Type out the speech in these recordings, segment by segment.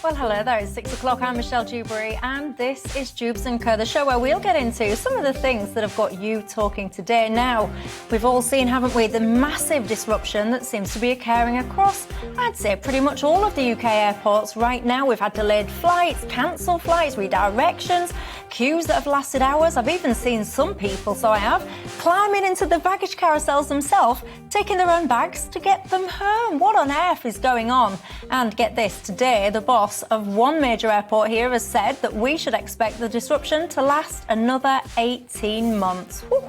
Well, hello there. It's 6 o'clock. I'm Michelle Dewberry, and this is Dewbs & Co, the show where we'll get into some of the things that have got you talking today. Now, we've all seen, haven't we, the massive disruption that seems to be occurring across, I'd say, pretty much all of the UK airports right now. We've had delayed flights, cancelled flights, redirections, queues that have lasted hours. I've even seen some people, so I have, climbing into the baggage carousels themselves, taking their own bags to get them home. What on earth is going on? And get this, today, the boss of one major airport here has said that we should expect the disruption to last another 18 months. Whew.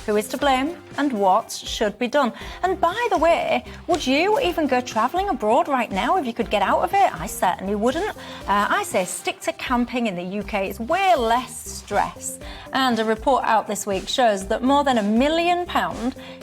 Who is to blame and what should be done? And by the way, would you even go travelling abroad right now if you could get out of it? I certainly wouldn't. I say stick to camping in the UK. It's way less stress. And a report out this week shows that more than £1 million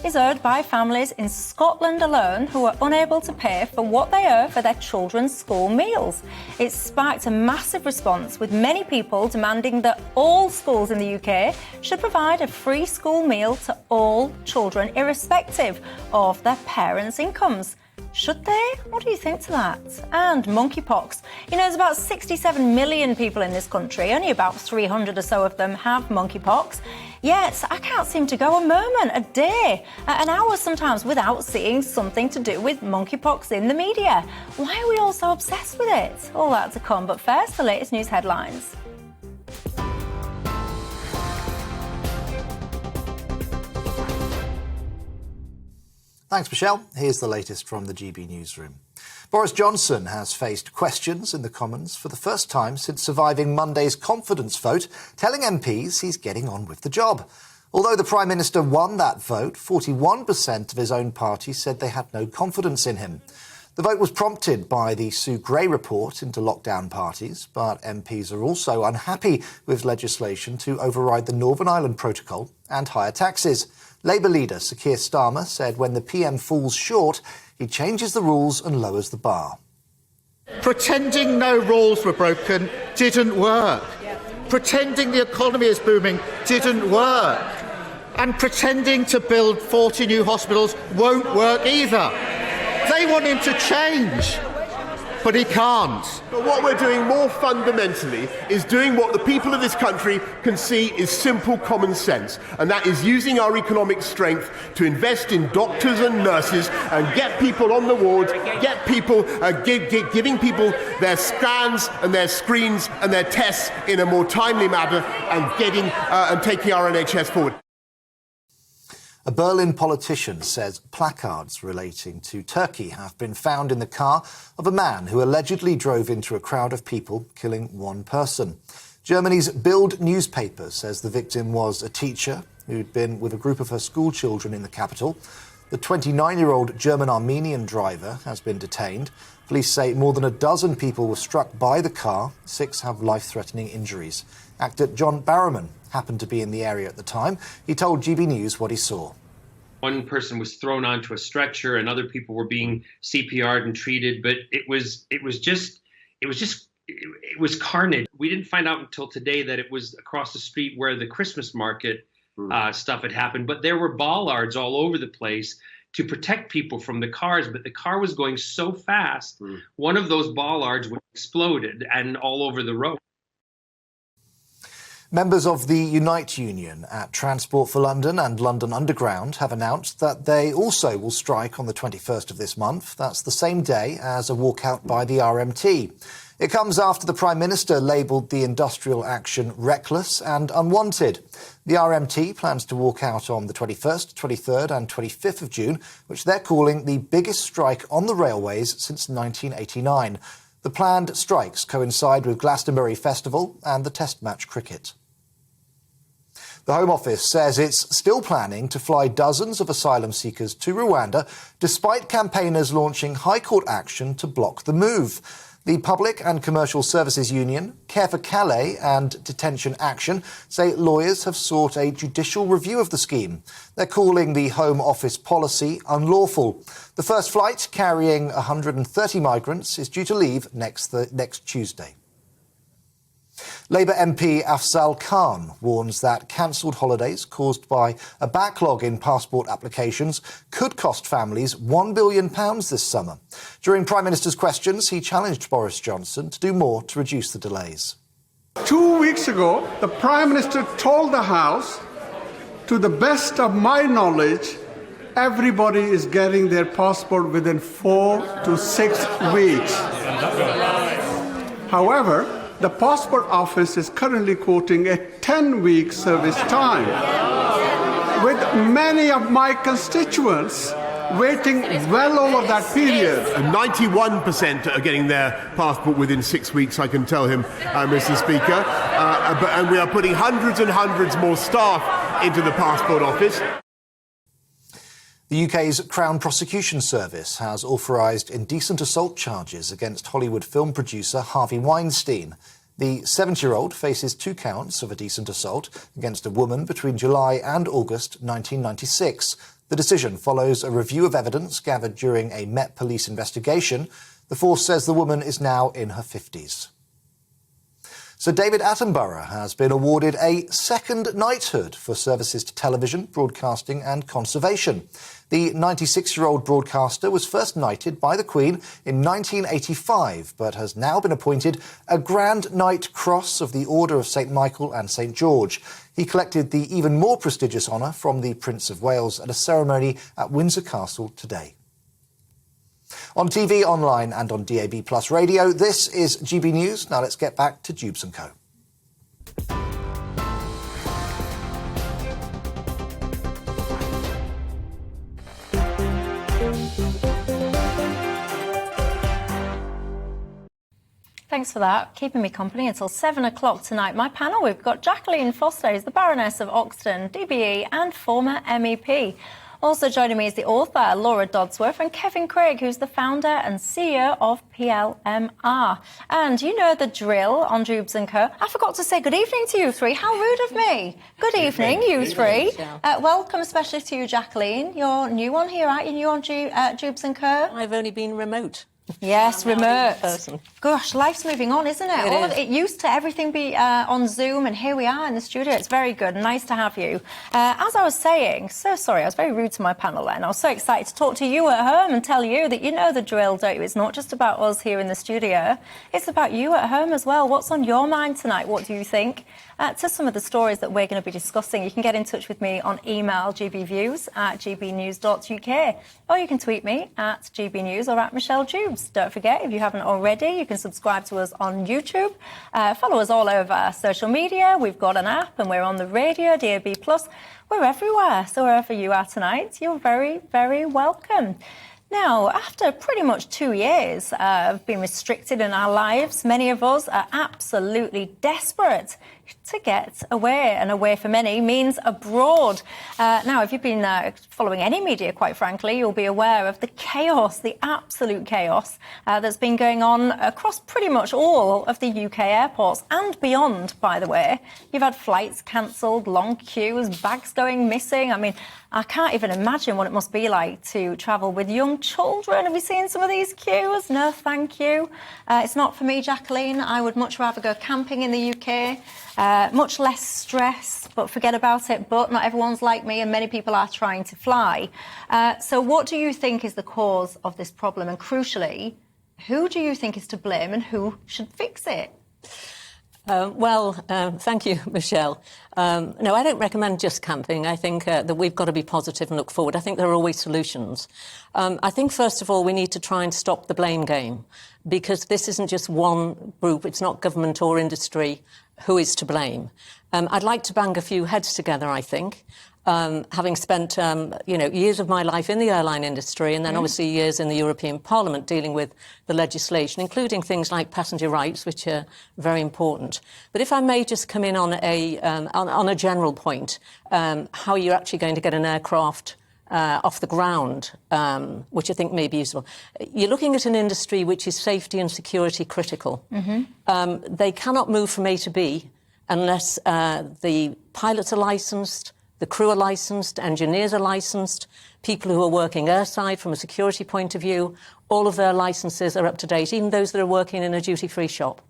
is owed by families in Scotland alone who are unable to pay for what they owe for their children's school meals. It's sparked a massive response, with many people demanding that all schools in the UK should provide a free school meal to all children, irrespective of their parents' incomes. Should they? What do you think to that? And monkeypox. You know, there's about 67 million people in this country. Only about 300 or so of them have monkeypox. Yet, I can't seem to go a moment, a day, an hour sometimes without seeing something to do with monkeypox in the media. Why are we all so obsessed with it? All that to come, but first, the latest news headlines. Thanks, Michelle. Here's the latest from the GB newsroom. Boris Johnson has faced questions in the Commons for the first time since surviving Monday's confidence vote, telling MPs he's getting on with the job. Although the Prime Minister won that vote, 41% of his own party said they had no confidence in him. The vote was prompted by the Sue Gray report into lockdown parties, but MPs are also unhappy with legislation to override the Northern Ireland Protocol and higher taxes. Labour leader Sir Keir Starmer said when the PM falls short, he changes the rules and lowers the bar. Pretending no rules were broken didn't work. Pretending the economy is booming didn't work. And pretending to build 40 new hospitals won't work either. They want him to change, but he can't. But what we're doing more fundamentally is doing what the people of this country can see is simple common sense, and that is using our economic strength to invest in doctors and nurses and get people on the wards, get people, giving people their scans and their screens and their tests in a more timely manner, and getting and taking our NHS forward. A Berlin politician says placards relating to Turkey have been found in the car of a man who allegedly drove into a crowd of people, killing one person. Germany's Bild newspaper says the victim was a teacher who'd been with a group of her school children in the capital. The 29-year-old German-Armenian driver has been detained. Police say more than a dozen people were struck by the car. 6 have life-threatening injuries. Actor John Barrowman happened to be in the area at the time. He told GB News what he saw. One person was thrown onto a stretcher and other people were being CPR'd and treated, but it was carnage. We didn't find out until today that it was across the street where the Christmas market stuff had happened, but there were bollards all over the place to protect people from the cars, but the car was going so fast, one of those bollards exploded and all over the road. Members of the Unite Union at Transport for London and London Underground have announced that they also will strike on the 21st of this month. That's the same day as a walkout by the RMT. It comes after the Prime Minister labelled the industrial action reckless and unwanted. The RMT plans to walk out on the 21st, 23rd and 25th of June, which they're calling the biggest strike on the railways since 1989. The planned strikes coincide with Glastonbury Festival and the Test match cricket. The Home Office says it's still planning to fly dozens of asylum seekers to Rwanda, despite campaigners launching High Court action to block the move. The Public and Commercial Services Union, Care for Calais and Detention Action say lawyers have sought a judicial review of the scheme. They're calling the Home Office policy unlawful. The first flight, carrying 130 migrants, is due to leave next Tuesday. Labour MP Afzal Khan warns that cancelled holidays caused by a backlog in passport applications could cost families £1 billion this summer. During Prime Minister's questions, he challenged Boris Johnson to do more to reduce the delays. 2 weeks ago, the Prime Minister told the House, to the best of my knowledge, everybody is getting their passport within 4 to 6 weeks. However, the Passport Office is currently quoting a 10-week service time, with many of my constituents waiting well over that period. 91% are getting their passport within 6 weeks, I can tell him, Mr. Speaker. And we are putting hundreds and hundreds more staff into the Passport Office. The UK's Crown Prosecution Service has authorised indecent assault charges against Hollywood film producer Harvey Weinstein. The 70-year-old faces 2 counts of indecent assault against a woman between July and August 1996. The decision follows a review of evidence gathered during a Met Police investigation. The force says the woman is now in her 50s. Sir David Attenborough has been awarded a second knighthood for services to television, broadcasting and conservation. The 96-year-old broadcaster was first knighted by the Queen in 1985, but has now been appointed a Grand Knight Cross of the Order of St Michael and St George. He collected the even more prestigious honour from the Prince of Wales at a ceremony at Windsor Castle today. On TV, online and on DAB+ radio, this is GB News. Now let's get back to Dewbs & Co. Thanks for that. Keeping me company until 7 o'clock tonight. My panel, we've got Jacqueline Foster, who's the Baroness of Oxton, DBE and former MEP. Also joining me is the author, Laura Dodsworth, and Kevin Craig, who's the founder and CEO of PLMR. And you know the drill on Dewbs & Co. I forgot to say good evening to you three. How rude of me. Good evening, you three. Welcome especially to you, Jacqueline. You're new on here, aren't you? New on Dewbs & Co. I've only been remote. Yes, remote. Person. Gosh, life's moving on, isn't it? It used to everything be on Zoom, and here we are in the studio. It's very good. Nice to have you. As I was saying, so sorry, I was very rude to my panel then. I was so excited to talk to you at home and tell you that you know the drill, don't you? It's not just about us here in the studio. It's about you at home as well. What's on your mind tonight? What do you think? To some of the stories that we're going to be discussing, you can get in touch with me on email, gbviews@gbnews.uk, or you can tweet me at gbnews or at Michelle Dewbs. Don't forget, if you haven't already, you can subscribe to us on YouTube. Follow us all over social media. We've got an app and we're on the radio, DAB+. We're everywhere. So wherever you are tonight, you're very, very welcome. Now, after pretty much 2 years of being restricted in our lives, many of us are absolutely desperate to get away, and away for many means abroad. Now, if you've been following any media, quite frankly, you'll be aware of the chaos, the absolute chaos that's been going on across pretty much all of the UK airports and beyond, by the way. You've had flights cancelled, long queues, bags going missing. I mean, I can't even imagine what it must be like to travel with young children. Have you seen some of these queues? No, thank you. It's not for me, Jacqueline. I would much rather go camping in the UK. Much less stress, but forget about it. But not everyone's like me, and many people are trying to fly. So what do you think is the cause of this problem? And crucially, who do you think is to blame and who should fix it? Thank you, Michelle. No, I don't recommend just camping. I think that we've got to be positive and look forward. I think there are always solutions. I think, first of all, we need to try and stop the blame game, because this isn't just one group. It's not government or industry who is to blame. I'd like to bang a few heads together, I think. Having spent, years of my life in the airline industry and then obviously years in the European Parliament dealing with the legislation, including things like passenger rights, which are very important. But if I may just come in on a general point, how you're actually going to get an aircraft off the ground, which I think may be useful. You're looking at an industry which is safety and security critical. They cannot move from A to B unless the pilots are licensed, The crew are licensed, engineers are licensed, people who are working airside from a security point of view, all of their licences are up to date, even those that are working in a duty-free shop.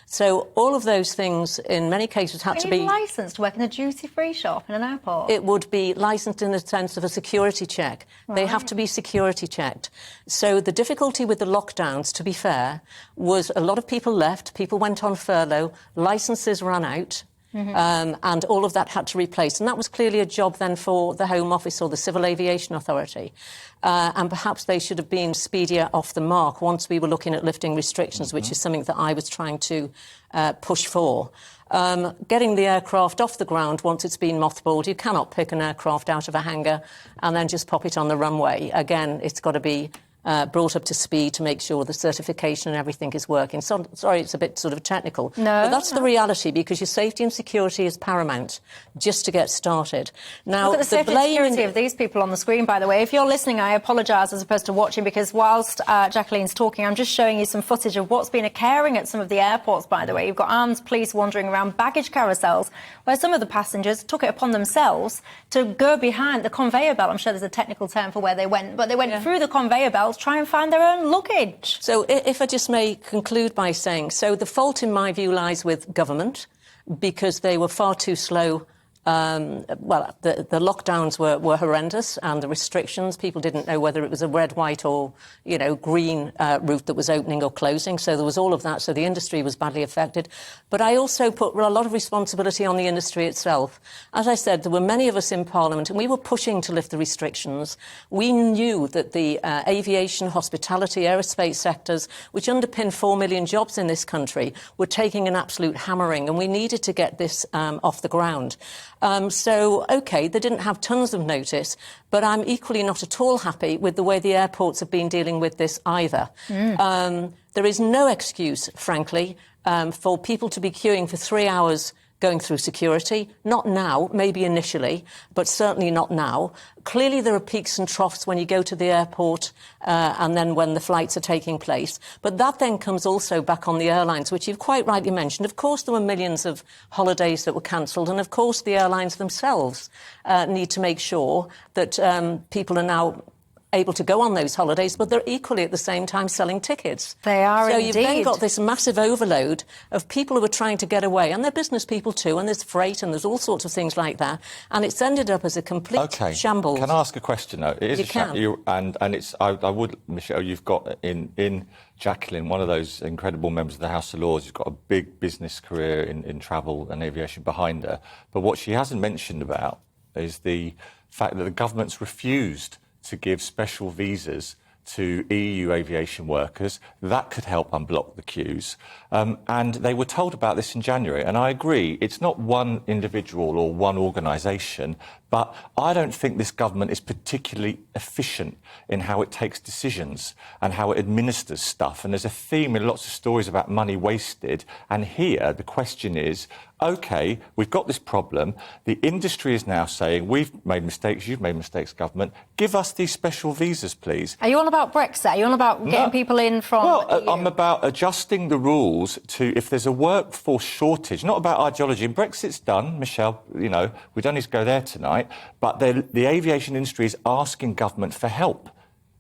So all of those things, in many cases, had to be licensed to work in a duty-free shop in an airport. It would be licensed in the sense of a security check. Right. They have to be security checked. So the difficulty with the lockdowns, to be fair, was a lot of people left, people went on furlough, licences ran out. And all of that had to replace. And that was clearly a job then for the Home Office or the Civil Aviation Authority. And perhaps they should have been speedier off the mark once we were looking at lifting restrictions, which is something that I was trying to push for. Getting the aircraft off the ground once it's been mothballed, you cannot pick an aircraft out of a hangar and then just pop it on the runway. Again, it's got to be brought up to speed to make sure the certification and everything is working. So, sorry, it's a bit sort of technical. No, but that's the reality, because your safety and security is paramount just to get started. Now, look at the safety and security of these people on the screen, by the way. If you're listening, I apologise as opposed to watching, because whilst Jacqueline's talking, I'm just showing you some footage of what's been occurring at some of the airports, by the way. You've got armed police wandering around baggage carousels where some of the passengers took it upon themselves to go behind the conveyor belt. I'm sure there's a technical term for where they went, but they went through the conveyor belt, try and find their own luggage. So if I just may conclude by saying, so the fault in my view lies with government, because they were far too slow. The lockdowns were horrendous, and the restrictions, people didn't know whether it was a red, white or, green route that was opening or closing. So there was all of that. So the industry was badly affected. But I also put a lot of responsibility on the industry itself. As I said, there were many of us in Parliament, and we were pushing to lift the restrictions. We knew that the aviation, hospitality, aerospace sectors, which underpin 4 million jobs in this country, were taking an absolute hammering, and we needed to get this off the ground. OK, they didn't have tons of notice, but I'm equally not at all happy with the way the airports have been dealing with this either. There is no excuse, frankly, for people to be queuing for 3 hours going through security. Not now, maybe initially, but certainly not now. Clearly there are peaks and troughs when you go to the airport and then when the flights are taking place. But that then comes also back on the airlines, which you've quite rightly mentioned. Of course, there were millions of holidays that were cancelled, and of course the airlines themselves need to make sure that people are now able to go on those holidays, but they're equally at the same time selling tickets. They are, so indeed. You've then got this massive overload of people who are trying to get away, and they're business people too, and there's freight and there's all sorts of things like that, and it's ended up as a complete shambles. Can I ask a question though? It is and it's I would, Michelle, you've got in Jacqueline, one of those incredible members of the House of Lords, who's got a big business career in travel and aviation behind her, but what she hasn't mentioned about is the fact that the government's refused to give special visas to EU aviation workers. That could help unblock the queues. And they were told about this in January. And I agree, it's not one individual or one organisation, but I don't think this government is particularly efficient in how it takes decisions and how it administers stuff. And there's a theme in lots of stories about money wasted. And here, the question is, OK, we've got this problem. The industry is now saying, we've made mistakes, you've made mistakes, government. Give us these special visas, please. Are you on about Brexit? Are you on about getting people in from... Well, I'm about adjusting the rules to, if there's a workforce shortage, not about ideology. And Brexit's done, Michelle, we don't need to go there tonight, but the aviation industry is asking government for help.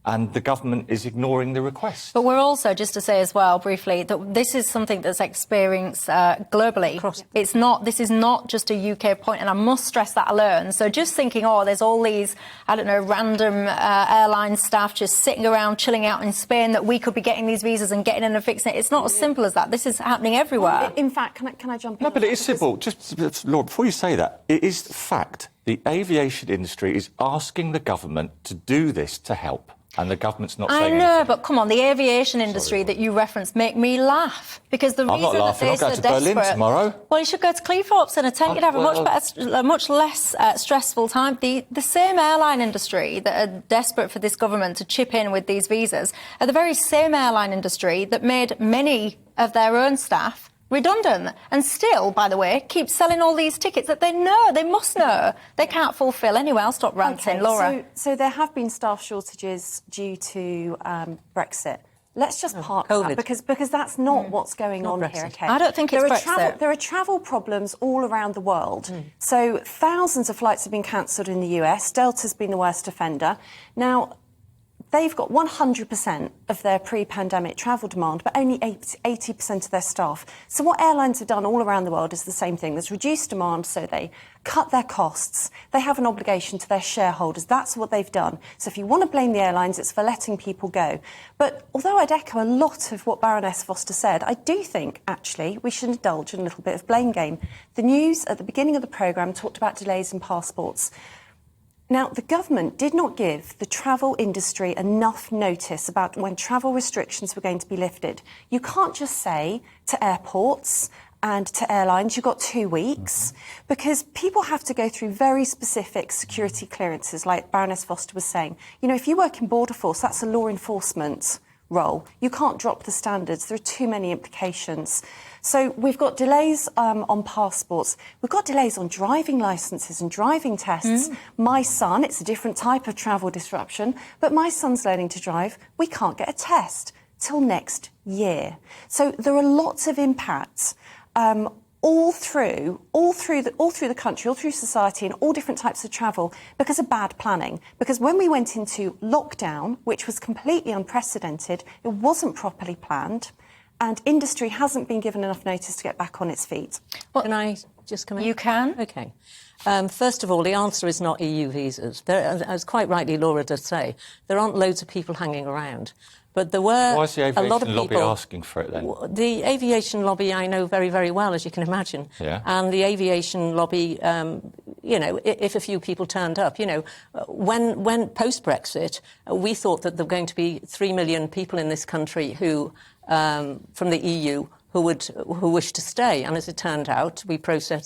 And the government is ignoring the request. But we're also, just to say as well, briefly, that this is something that's experienced globally. This is not just a UK point, and I must stress that alone. So just thinking, there's all these, random airline staff just sitting around, chilling out in Spain, that we could be getting these visas and getting in and fixing it. It's not as simple as that. This is happening everywhere. In fact, can I jump in? No, but it is simple. Just, Laura, before you say that, it is fact. The aviation industry is asking the government to do this to help. And the government's not saying anything. I know, but come on, the aviation industry that you referenced make me laugh. Because the reason that they're so desperate... I'm not laughing, I'll go to Berlin tomorrow. Well, you should go to Cleethorpes in a tent. You'd have a much less stressful time. The same airline industry that are desperate for this government to chip in with these visas are the very same airline industry that made many of their own staff redundant, and still, by the way, keep selling all these tickets that they must know they can't fulfil. Anyway, I'll stop ranting. Laura. So there have been staff shortages due to Brexit. Let's just park that because that's not what's going on Brexit. here. Okay, I don't think it's Brexit. There are travel problems all around the world. So thousands of flights have been cancelled in the US. Delta's been the worst offender. Now, they've got 100% of their pre-pandemic travel demand, but only 80% of their staff. So what airlines have done all around the world is the same thing. There's reduced demand, so they cut their costs. They have an obligation to their shareholders. That's what they've done. So if you want to blame the airlines, it's for letting people go. But although I'd echo a lot of what Baroness Foster said, I do think, actually, we should indulge in a little bit of blame game. The news at the beginning of the programme talked about delays in passports. Now, the government did not give the travel industry enough notice about when travel restrictions were going to be lifted. You can't just say to airports and to airlines, you've got 2 weeks, because people have to go through very specific security clearances, like Baroness Foster was saying. You know, if you work in Border Force, that's a law enforcement role. You can't drop the standards. There are too many implications. So we've got delays on passports. We've got delays on driving licences and driving tests. My son, it's a different type of travel disruption, but my son's learning to drive. We can't get a test till next year. So there are lots of impacts all through the country, all through society, and all different types of travel because of bad planning. Because when we went into lockdown, which was completely unprecedented, it wasn't properly planned, and industry hasn't been given enough notice to get back on its feet. Well, can I just come in? You can. OK. First of all, the answer is not EU visas. There, as quite rightly Laura does say, there aren't loads of people hanging around. But there were Why is the a lot of aviation lobby people asking for it then? The aviation lobby I know very, very well, as you can imagine. Yeah. And the aviation lobby, you know, if a few people turned up, you know, when post-Brexit, we thought that there were going to be 3 million people in this country who, from the EU, who wished to stay. And as it turned out, there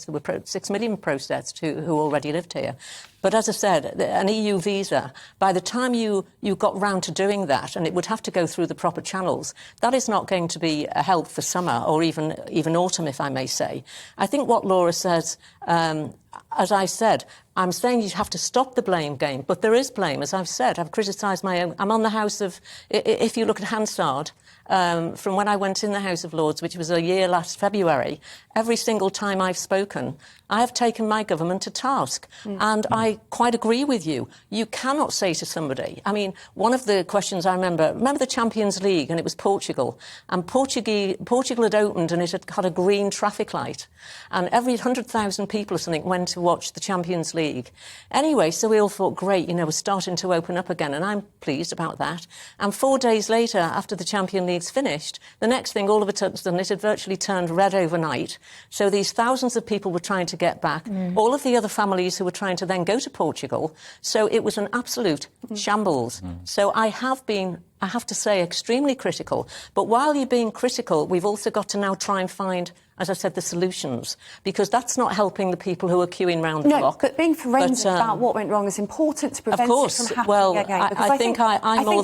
were 6 million processed who already lived here. But as I said, an EU visa, by the time you got round to doing that, and it would have to go through the proper channels, that is not going to be a help for summer or even autumn, if I may say. I think what Laura says, as I said, I'm saying you have to stop the blame game, but there is blame, as I've said. I've criticised my own. I'm on the House of, if you look at Hansard, from when I went in the House of Lords, which was a year last February, every single time I've spoken, I have taken my government to task. And I quite agree with you. You cannot say to somebody, I mean, one of the questions I remember the Champions League, and it was Portugal, and Portugal had opened and it had got a green traffic light, and every 100,000 people or something went to watch the Champions League. Anyway, so we all thought, great, you know, we're starting to open up again, and I'm pleased about that. And 4 days later, after the Champions League's finished, the next thing, all of a sudden, it had virtually turned red overnight. So these thousands of people were trying to get back, all of the other families who were trying to then go to Portugal. So it was an absolute shambles. So I have been, I have to say, extremely critical. But while you're being critical, we've also got to now try and find, as I said, the solutions, because that's not helping the people who are queuing round the block. But being forensic about what went wrong is important to prevent it from happening well, again. Because I think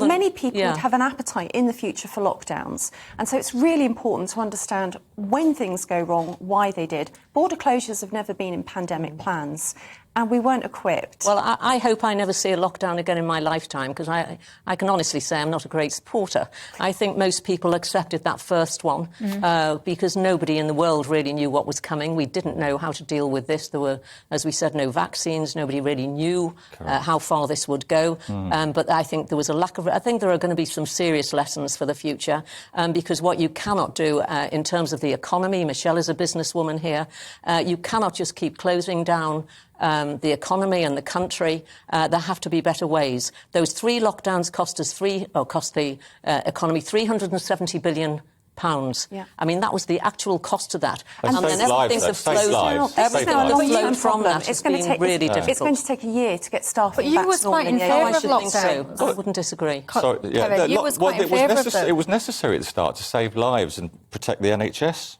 many people would have an appetite in the future for lockdowns. And so it's really important to understand when things go wrong, why they did. Border closures have never been in pandemic plans. And we weren't equipped. Well, I hope I never see a lockdown again in my lifetime, because I can honestly say I'm not a great supporter. I think most people accepted that first one because nobody in the world really knew what was coming. We didn't know how to deal with this. There were, as we said, no vaccines. Nobody really knew how far this would go. But I think there was a lack of... I think there are going to be some serious lessons for the future, because what you cannot do in terms of the economy, Michelle is a businesswoman here, you cannot just keep closing down the economy and the country. There have to be better ways. Those 3 lockdowns cost the economy £370 billion. Yeah. I mean, that was the actual cost of that. And then everything that flowed from that has been really difficult. It's going to take a year to get staff back to normal. But you was quite in favour of lockdown. So I wouldn't disagree. Kevin, you was quite in favour of them. It was necessary at the start to save lives and protect the NHS.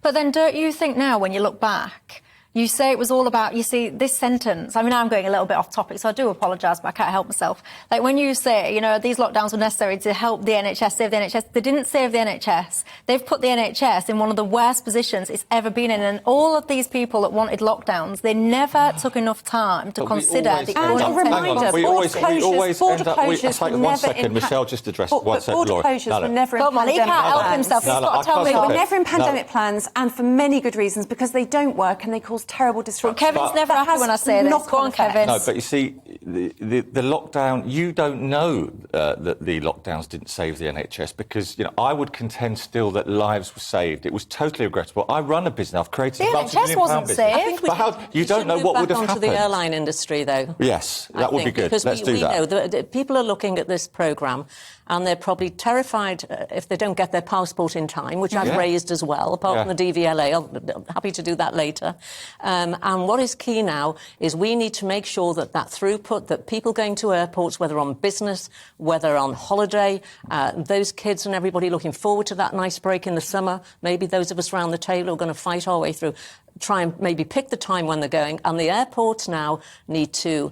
But then don't you think now, when you look back, You say it was all about, you see, this sentence, I mean, I'm going a little bit off topic, so I do apologise, but I can't help myself. Like, when you say, you know, these lockdowns were necessary to help the NHS, save the NHS, they didn't save the NHS. They've put the NHS in one of the worst positions it's ever been in, and all of these people that wanted lockdowns, they never took enough time to consider the And a reminder, border closures Michelle just addressed border closures were never in Come on, he can't help himself. He's got to tell me. They were never in pandemic plans, and for many good reasons, because they don't work and they cause terrible disruption. Kevin's never happy when I say this. Go on, Kevin. No, but you see, the lockdown, you don't know that the lockdowns didn't save the NHS, because, you know, I would contend still that lives were saved. It was totally regrettable. I run a business. I've created a NHS wasn't business. saved. I think you don't know what would have happened. To the airline industry, though. Yes, that would be good. Because Let's do that. We know that people are looking at this programme and they're probably terrified if they don't get their passport in time, which I've raised as well, apart from the DVLA. I'm happy to do that later. And what is key now is we need to make sure that throughput, that people going to airports, whether on business, whether on holiday, those kids and everybody looking forward to that nice break in the summer, maybe those of us around the table are going to fight our way through, try and maybe pick the time when they're going. And the airports now need to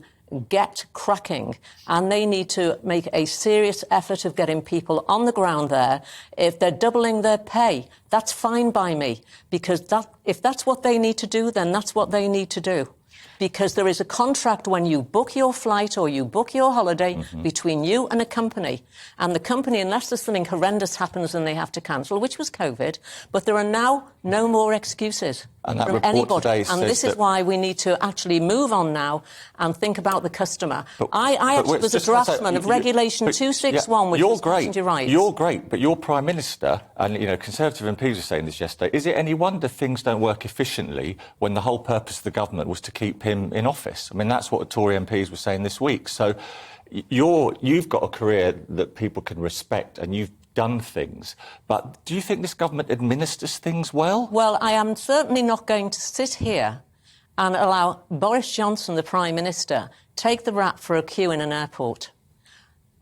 get cracking, and they need to make a serious effort of getting people on the ground there. If they're doubling their pay, that's fine by me, because if that's what they need to do, then that's what they need to do. Because there is a contract when you book your flight or you book your holiday between you and a company. And the company, unless there's something horrendous happens and they have to cancel, which was COVID, but there are now no more excuses from anybody. And this is why we need to actually move on now and think about the customer. I actually was a draftsman of Regulation 261, which was passenger rights. You're great, but your Prime Minister, and, you know, Conservative MPs were saying this yesterday, is it any wonder things don't work efficiently when the whole purpose of the government was to keep him in office? I mean, that's what the Tory MPs were saying this week. So you've got a career that people can respect, and you've done things. But do you think this government administers things well? Well, I am certainly not going to sit here and allow Boris Johnson, the Prime Minister, take the rap for a queue in an airport.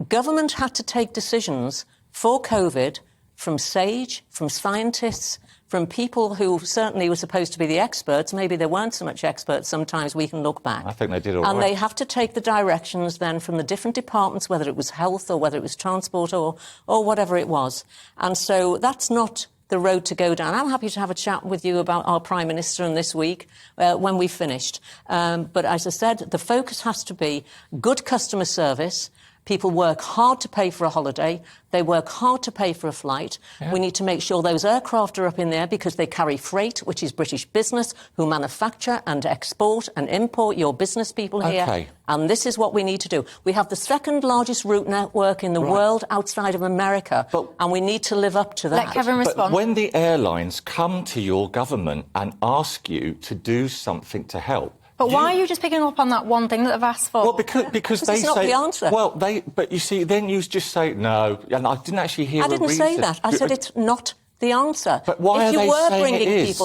Government had to take decisions for COVID from SAGE, from scientists, from people who certainly were supposed to be the experts. Maybe they weren't so much experts. Sometimes we can look back. I think they did all right. And they have to take the directions then from the different departments, whether it was health or whether it was transport or whatever it was. And so that's not the road to go down. I'm happy to have a chat with you about our Prime Minister and this week when we've finished. But as I said, the focus has to be good customer service. People work hard to pay for a holiday. They work hard to pay for a flight. Yeah. We need to make sure those aircraft are up in there because they carry freight, which is British business, who manufacture and export and import your business people here. And this is what we need to do. We have the second largest route network in the world outside of America, and we need to live up to that. Let Kevin respond. But when the airlines come to your government and ask you to do something to help, but why are you just picking up on that one thing that they've asked for? Well, because they it's say... not the answer. Well, but you see, then you just say no, and I didn't actually hear a reason. I didn't say that. I said it's not the answer. But why are they saying it is?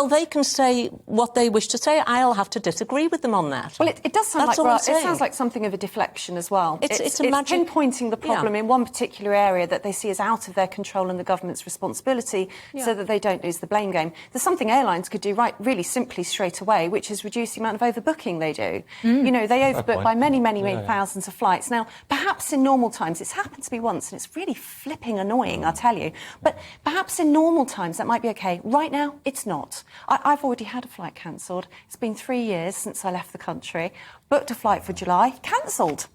They can say what they wish to say. I'll have to disagree with them on that. Well, it does sound it sounds like something of a deflection as well. It's pinpointing the problem in one particular area that they see as out of their control and the government's responsibility, so that they don't lose the blame game. There's something airlines could do really simply straight away, which is reduce the amount of overbooking they do. You know, they overbook by many thousands of flights. Now, perhaps in normal times, it's happened to me once, and it's really flipping annoying, I'll tell you. But perhaps in normal times that might be OK. Right now, it's not. I've already had a flight cancelled. It's been 3 years since I left the country. Booked a flight for July, cancelled.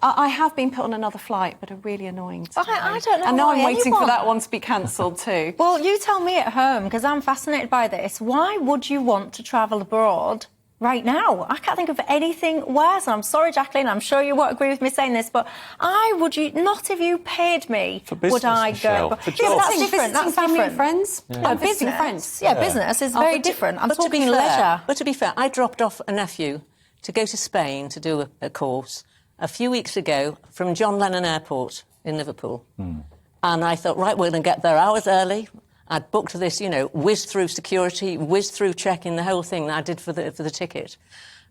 I have been put on another flight, but are really annoying to me. I don't know. And now I'm waiting for that one to be cancelled too. Well, you tell me at home, because I'm fascinated by this. Why would you want to travel abroad right now? I can't think of anything worse. And I'm sorry, Jacqueline, I'm sure you won't agree with me saying this, but not if you paid me, for business, would I Michelle, go? For that's different. That's family different. and friends. No, business. Friends. Yeah, business is very different. I'm talking leisure. But to be fair, I dropped off a nephew to go to Spain to do a course a few weeks ago from John Lennon Airport in Liverpool. And I thought, right, we're going to get there hours early. I'd booked this, whizzed through security, whizzed through checking, the whole thing that I did for the ticket.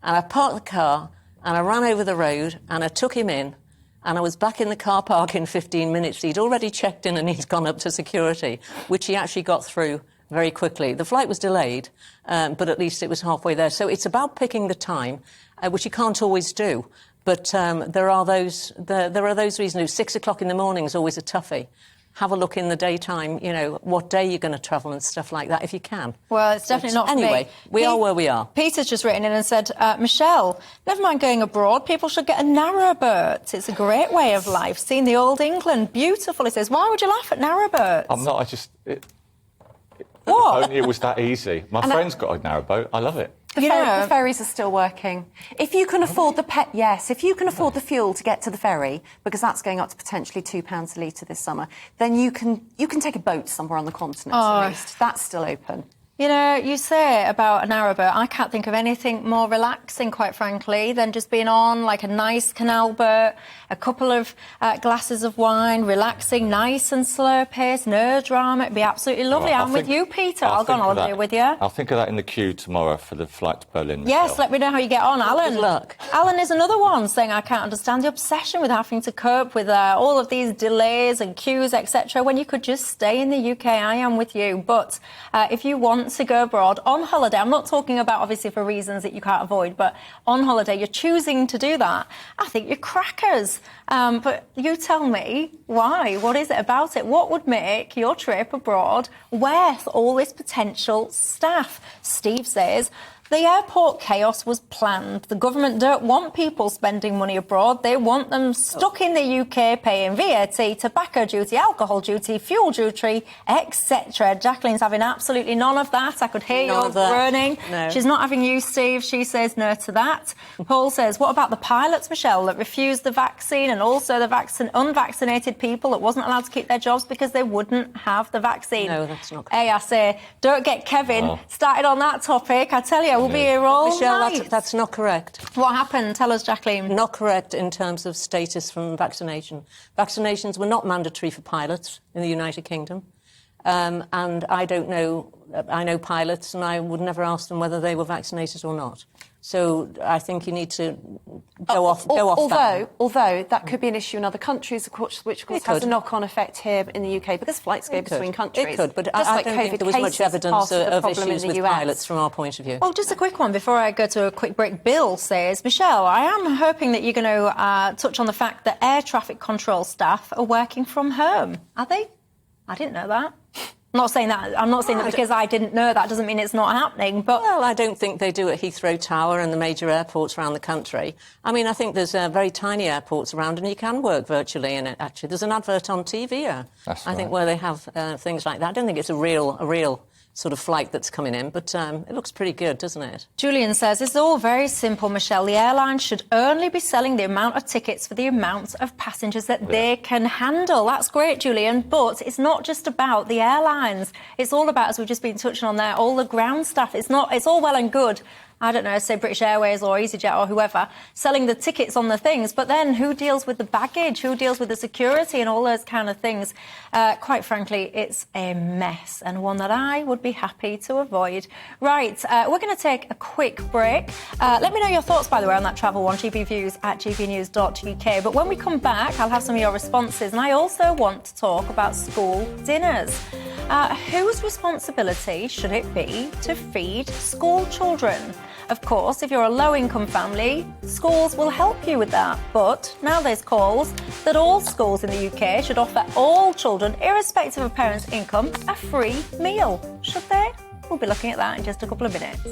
And I parked the car, and I ran over the road, and I took him in, and I was back in the car park in 15 minutes. He'd already checked in, and he'd gone up to security, which he actually got through very quickly. The flight was delayed, but at least it was halfway there. So it's about picking the time, which you can't always do. But there are those reasons. 6 o'clock in the morning is always a toughie. Have a look in the daytime, what day you're going to travel and stuff like that, if you can. Well, it's definitely not for me. Anyway, we are where we are. Peter's just written in and said, Michelle, never mind going abroad, people should get a narrowboat. It's a great way of life. Seen the old England, beautiful. He says, why would you laugh at narrowboats? I'm not, What? Only it was that easy. My friend's got a narrowboat. I love it. The ferries are still working. If you can afford if you can afford the fuel to get to the ferry, because that's going up to potentially £2 a litre this summer, then you can take a boat somewhere on the continent at least. That's still open. You say about a narrowboat, I can't think of anything more relaxing, quite frankly, than just being on like a nice canal boat, a couple of glasses of wine, relaxing, nice and slow pace, no drama. It'd be absolutely lovely. I'm with you, Peter. I'll go on holiday with you. I'll think of that in the queue tomorrow for the flight to Berlin. Yes, let me know how you get on. Alan. Good luck. Alan is another one saying, I can't understand the obsession with having to cope with all of these delays and queues, etc., when you could just stay in the UK. I am with you. But if you want to go abroad on holiday, I'm not talking about obviously for reasons that you can't avoid, but on holiday you're choosing to do that, I think you're crackers. But you tell me why. What is it about it? What would make your trip abroad worth all this potential staff? Steve says, the airport chaos was planned. The government don't want people spending money abroad. They want them stuck in the UK paying VAT, tobacco duty, alcohol duty, fuel duty, etc. Jacqueline's having absolutely none of that. I could hear you groaning. No. She's not having you, Steve. She says no to that. Paul says, what about the pilots, Michelle, that refused the vaccine and also the unvaccinated people that wasn't allowed to keep their jobs because they wouldn't have the vaccine? No, that's not correct. Hey, I say, don't get Kevin started on that topic. I tell you, we'll be here all Michelle, night. that's not correct. What happened? Tell us, Jacqueline. Not correct in terms of status from vaccination. Vaccinations were not mandatory for pilots in the United Kingdom. And I don't know, I know pilots and I would never ask them whether they were vaccinated or not. So I think you need to go off that. Although that could be an issue in other countries, which of course has a knock-on effect here in the UK, because flights go between countries. It could, but I don't think there was much evidence of issues with pilots from our point of view. Well, just a quick one before I go to a quick break. Bill says, Michelle, I am hoping that you're going to touch on the fact that air traffic control staff are working from home. Are they? I didn't know that. I'm not saying that because I didn't know that doesn't mean it's not happening, but... Well, I don't think they do at Heathrow Tower and the major airports around the country. I mean, I think there's very tiny airports around and you can work virtually in it, actually. There's an advert on TV here, I think, where they have things like that. I don't think it's a real sort of flight that's coming in, but it looks pretty good, doesn't it? Julian says, it's all very simple, Michelle. The airlines should only be selling the amount of tickets for the amount of passengers that they can handle. That's great, Julian, but it's not just about the airlines. It's all about, as we've just been touching on there, all the ground staff. It's all well and good, I don't know, say British Airways or EasyJet or whoever, selling the tickets on the things, but then who deals with the baggage, who deals with the security and all those kind of things? Quite frankly, it's a mess, and one that I would be happy to avoid. Right, we're going to take a quick break. Let me know your thoughts, by the way, on that travel one, GBViews at gbnews.uk. But when we come back, I'll have some of your responses, and I also want to talk about school dinners. Whose responsibility should it be to feed school children? Of course, if you're a low-income family, schools will help you with that. But now there's calls that all schools in the UK should offer all children, irrespective of parents' income, a free meal. Should they? We'll be looking at that in just a couple of minutes.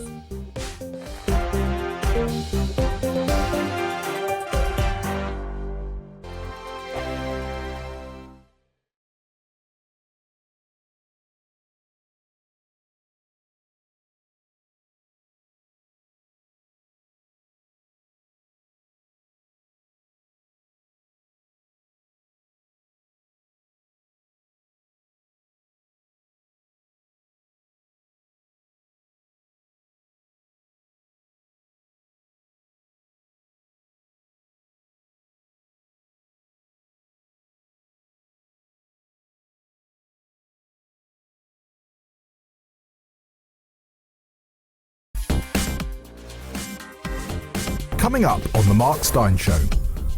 Coming up on The Mark Stein Show,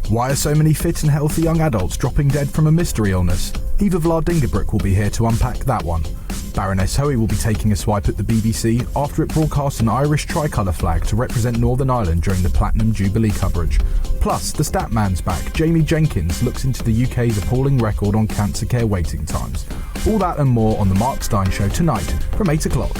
why are so many fit and healthy young adults dropping dead from a mystery illness? Eva Vladingebrück will be here to unpack that one. Baroness Hoey will be taking a swipe at the BBC after it broadcast an Irish tricolour flag to represent Northern Ireland during the Platinum Jubilee coverage. Plus, the stat man's back. Jamie Jenkins looks into the UK's appalling record on cancer care waiting times. All that and more on The Mark Steyn Show tonight from 8 o'clock.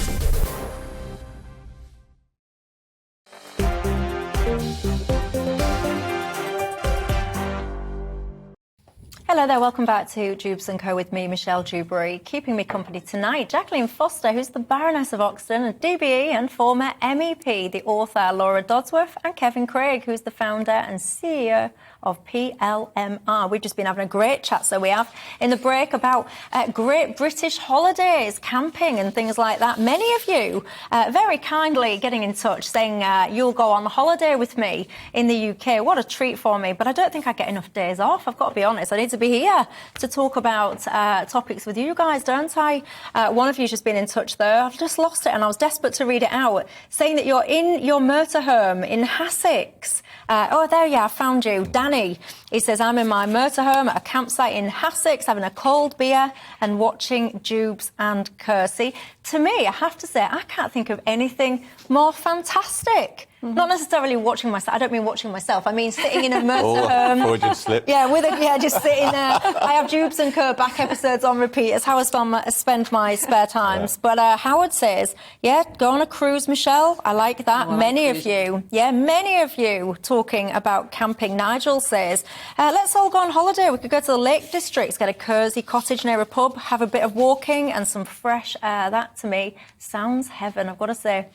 Hello there, welcome back to Dewbs & Co with me, Michelle Dewberry. Keeping me company tonight, Jacqueline Foster, who's the Baroness of Oxton, a DBE and former MEP, the author Laura Dodsworth, and Kevin Craig, who's the founder and CEO of PLMR. We've just been having a great chat, so we have, in the break, about great British holidays, camping and things like that. Many of you very kindly getting in touch, saying you'll go on holiday with me in the UK. What a treat for me, but I don't think I get enough days off, I've got to be honest. I need to be here to talk about topics with you guys, don't I? One of you's just been in touch, though. I've just lost it, and I was desperate to read it out, saying that you're in your motorhome in Hassocks. Oh, there you are, I found you. Danny, he says, I'm in my motorhome at a campsite in Hassocks, having a cold beer and watching Dewbs and Kersey. To me, I have to say, I can't think of anything more fantastic. Mm-hmm. Not necessarily watching myself. I don't mean watching myself. I mean sitting in a motorhome. Freudian slip. Yeah, just sitting there. I have Dewbs and Co back episodes on repeat. It's how I spend my spare times. Yeah. But Howard says, yeah, go on a cruise, Michelle. I like that. Many of you talking about camping. Nigel says, let's all go on holiday. We could go to the Lake District, get a cosy cottage near a pub, have a bit of walking and some fresh air. That, to me, sounds heaven, I've got to say.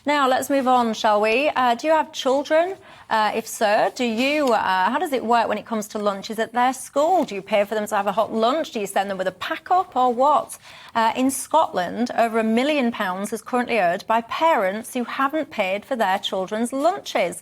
Now, let's move on, shall we? Do you have children? If so, do you? How does it work when it comes to lunches at their school? Do you pay for them to have a hot lunch? Do you send them with a pack-up or what? In Scotland, over £1 million is currently owed by parents who haven't paid for their children's lunches.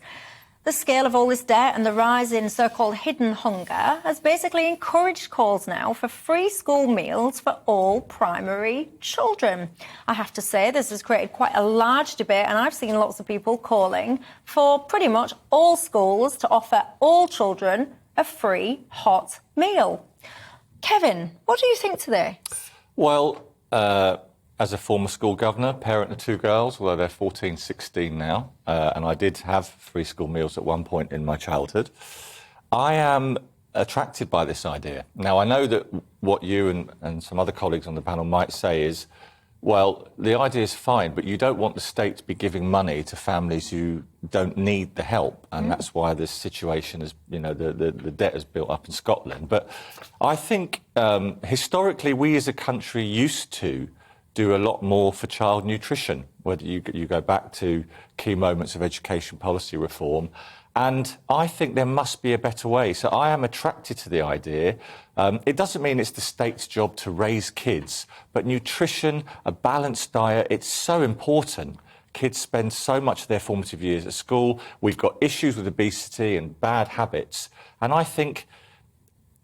The scale of all this debt and the rise in so-called hidden hunger has basically encouraged calls now for free school meals for all primary children. I have to say, this has created quite a large debate, and I've seen lots of people calling for pretty much all schools to offer all children a free hot meal. Kevin, what do you think today? Well, as a former school governor, parent of two girls, although they're 14, 16 now, and I did have free school meals at one point in my childhood, I am attracted by this idea. Now, I know that what you and some other colleagues on the panel might say is, well, the idea is fine, but you don't want the state to be giving money to families who don't need the help, and that's why this situation is, the debt is built up in Scotland. But I think historically we as a country used to do a lot more for child nutrition, whether you go back to key moments of education policy reform. And I think there must be a better way. So I am attracted to the idea. It doesn't mean it's the state's job to raise kids, but nutrition, a balanced diet, it's so important. Kids spend so much of their formative years at school. We've got issues with obesity and bad habits. And I think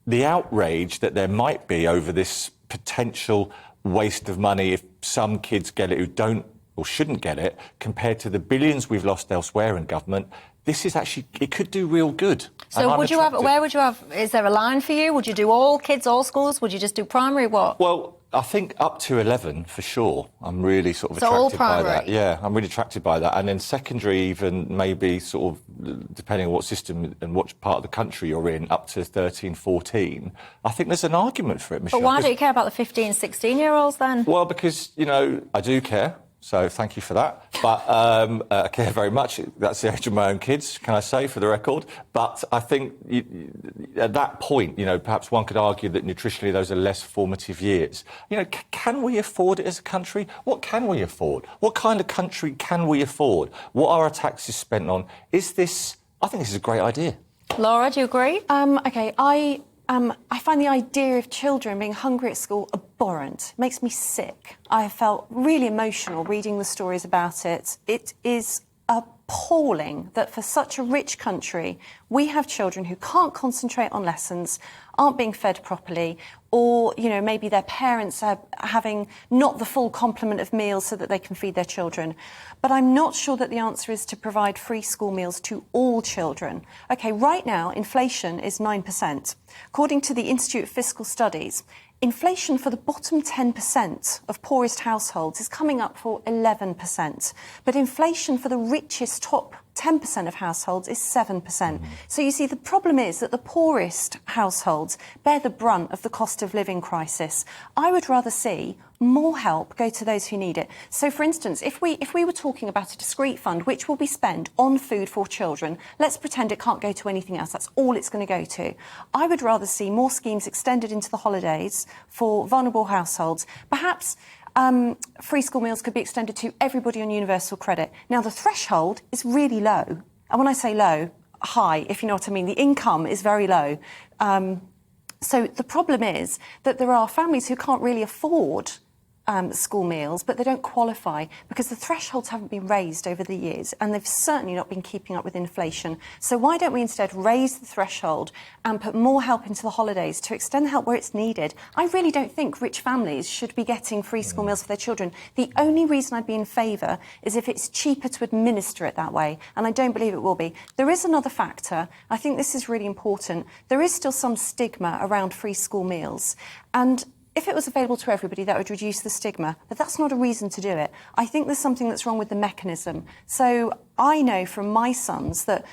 the outrage that there might be over this potential waste of money if some kids get it who don't or shouldn't get it, compared to the billions we've lost elsewhere in government, this is actually, it could do real good. So where would you have, is there a line for you? Would you do all kids, all schools? Would you just do primary, what? Well, I think up to 11 for sure. I'm really sort of attracted by that. Yeah, I'm really attracted by that. And then secondary, even maybe sort of, depending on what system and what part of the country you're in, up to 13, 14. I think there's an argument for it, Michelle. But why do you care about the 15, 16-year-olds then? Well, because, I do care. So thank you for that. But I care very much. That's the age of my own kids, can I say, for the record. But I think at that point, perhaps one could argue that nutritionally those are less formative years. Can we afford it as a country? What can we afford? What kind of country can we afford? What are our taxes spent on? I think this is a great idea. Laura, do you agree? OK, I find the idea of children being hungry at school abhorrent. It makes me sick. I felt really emotional reading the stories about it. It is appalling that for such a rich country, we have children who can't concentrate on lessons, aren't being fed properly, or, maybe their parents are having not the full complement of meals so that they can feed their children. But I'm not sure that the answer is to provide free school meals to all children. OK, right now, inflation is 9%. According to the Institute of Fiscal Studies, inflation for the bottom 10% of poorest households is coming up for 11%. But inflation for the richest top 10% of households is 7%. So you see, the problem is that the poorest households bear the brunt of the cost of living crisis. I would rather see more help go to those who need it. So, for instance, if we were talking about a discrete fund which will be spent on food for children, let's pretend it can't go to anything else. That's all it's going to go to. I would rather see more schemes extended into the holidays for vulnerable households. Perhaps free school meals could be extended to everybody on universal credit. Now, the threshold is really low. And when I say low, high, if you know what I mean. The income is very low. So the problem is that there are families who can't really afford school meals, but they don't qualify because the thresholds haven't been raised over the years, and they've certainly not been keeping up with inflation. So why don't we instead raise the threshold and put more help into the holidays to extend the help where it's needed? I really don't think rich families should be getting free school meals for their children. The only reason I'd be in favour is if it's cheaper to administer it that way, and I don't believe it will be. There is another factor. I think this is really important. There is still some stigma around free school meals, and if it was available to everybody, that would reduce the stigma. But that's not a reason to do it. I think there's something that's wrong with the mechanism. So I know from my sons that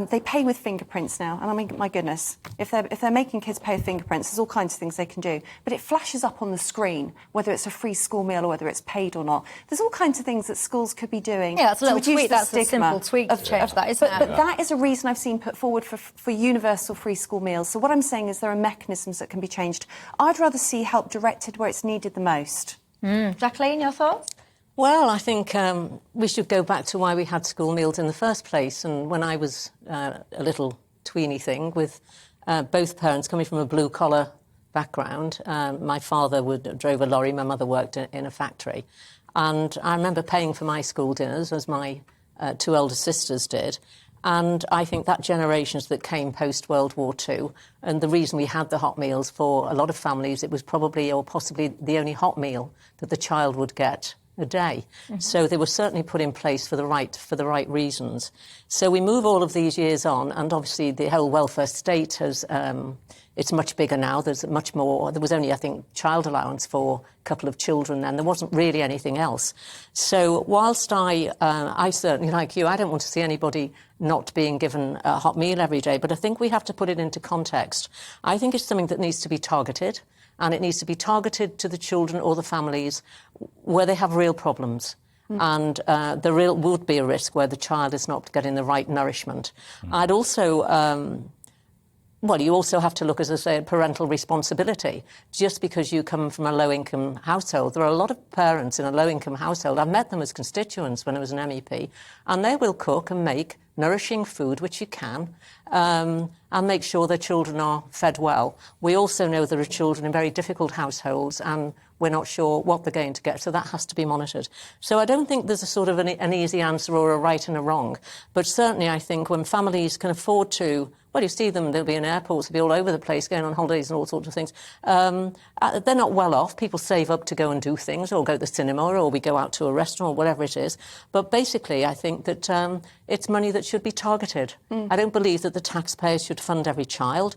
they pay with fingerprints now. And I mean, my goodness, if they're making kids pay with fingerprints, there's all kinds of things they can do. But it flashes up on the screen, whether it's a free school meal or whether it's paid or not. There's all kinds of things that schools could be doing. Yeah, that's a little to reduce tweak. the That's a stigma simple tweak to change that, isn't it? But that is a reason I've seen put forward for universal free school meals. So what I'm saying is there are mechanisms that can be changed. I'd rather see help directed where it's needed the most. Jacqueline, your thoughts? Well, I think we should go back to why we had school meals in the first place. And when I was a little tweeny thing with both parents coming from a blue-collar background, my father drove a lorry, my mother worked in a factory. And I remember paying for my school dinners, as my two elder sisters did. And I think that generations that came post-World War II, and the reason we had the hot meals for a lot of families, it was probably or possibly the only hot meal that the child would get a day. So they were certainly put in place for the right reasons. So we move all of these years on, and obviously the whole welfare state has it's much bigger now. There's much more. There was only, I think, child allowance for a couple of children, and there wasn't really anything else. So whilst I certainly, like you, I don't want to see anybody not being given a hot meal every day, but I think we have to put it into context. I think it's something that needs to be targeted, and it needs to be targeted to the children or the families where they have real problems. And there would be a risk where the child is not getting the right nourishment. I'd also... Well, you also have to look, as I say, at parental responsibility. Just because you come from a low-income household, there are a lot of parents in a low-income household. I've met them as constituents when I was an MEP, and they will cook and make nourishing food, which you can, and make sure their children are fed well. We also know there are children in very difficult households, and we're not sure what they're going to get, so that has to be monitored. So I don't think there's a sort of an easy answer or a right and a wrong, but certainly I think when families can afford to, well, you see them, they'll be in airports, they'll be all over the place, going on holidays and all sorts of things. They're not well off. People save up to go and do things, or go to the cinema, or we go out to a restaurant, or whatever it is. But basically, I think that it's money that should be targeted. I don't believe that the taxpayers should fund every child,